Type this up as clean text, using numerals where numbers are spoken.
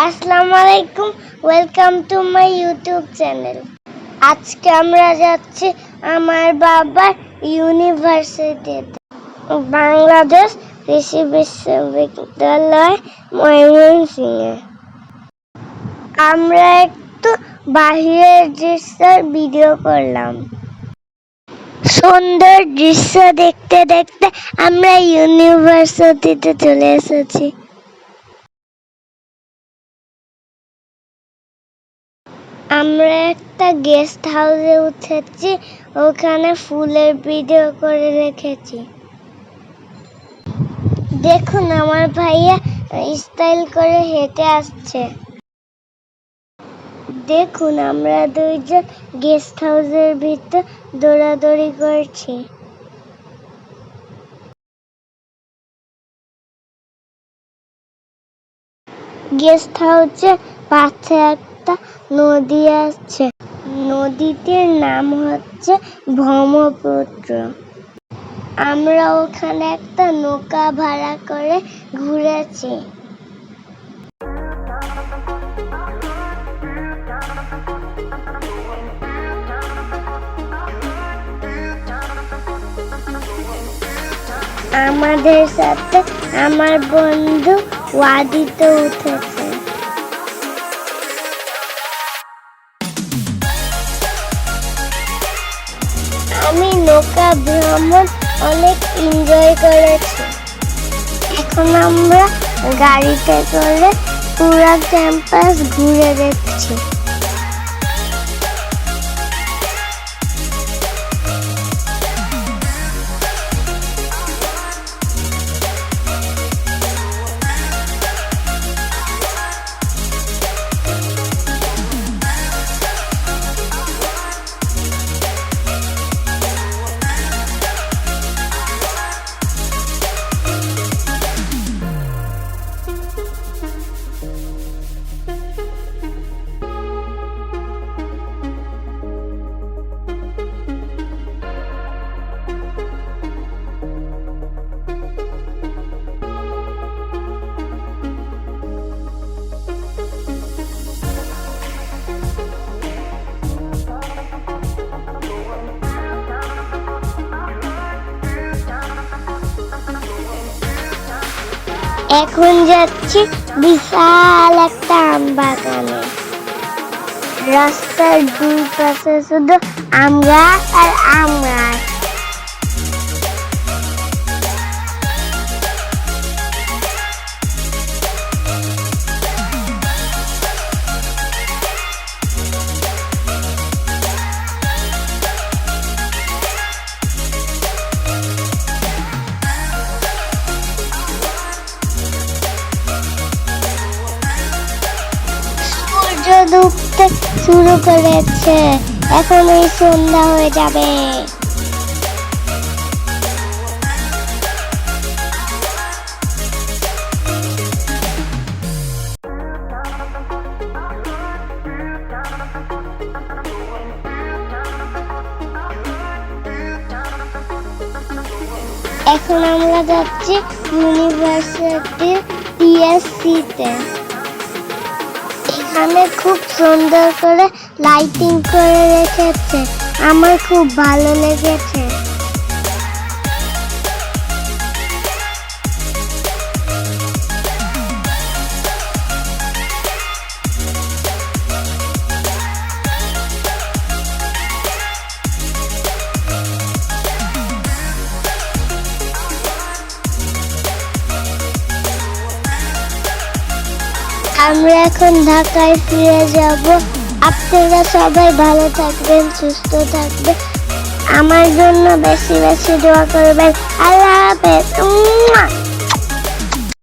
আসসালামু আলাইকুম, welcome to my YouTube channel. আজকে আমরা যাচ্ছি আমার বাবার ইউনিভার্সিটিতে, বাংলাদেশ কৃষি বিশ্ববিদ্যালয় ময়মনসিংহে। আমরা একটু বাহিরের দৃশ্যের ভিডিও করলাম। সুন্দর দৃশ্য দেখতে দেখতে আমরা ইউনিভার্সিটিতে চলে এসেছি। আমরা একটা গেস্ট হাউসে উঠেছি, ওখানে ফুলের ভিডিও করে রেখেছি। দেখুন আমার ভাইয়া স্টাইল করে হেঁটে আসছে। দেখুন আমরা দুইজন গেস্ট হাউসের ভিতর দৌড়াদৌড়ি করছি। গেস্ট হাউসের পাশে একটা নদী আছে, নদীটির নাম হচ্ছে ব্রহ্মপুত্র। আমরা ওখানে একটা নৌকা ভাড়া করে ঘুরেছি। আমাদের সাথে আমার বন্ধু ওয়াদিতে উঠেছে। আমি নৌকা ভ্রমণ অনেক এনজয় করেছি। এখন আমরা গাড়িতে করে পুরা ক্যাম্পাস ঘুরে দেখছি। এখন যাচ্ছি বিশাল একটা আম বাগানে। রাস্তার দুই পাশে শুধু আম গাছ আর আম গাছ। ডুবতে শুরু করেছে, এখন এই সন্ধ্যা হয়ে যাবে। এখন আমরা যাচ্ছি ইউনিভার্সিটির টিএসসিতে। এখানে খুব সুন্দর করে লাইটিং করে রেখেছে, আমার খুব ভালো লেগেছে। আমরা এখন ঢাকায় ফিরে যাব। আপনারা সবাই ভালো থাকবেন, সুস্থ থাকবেন, আমার জন্য বেশি বেশি দোয়া করবেন। আল্লাহ হাফেজ।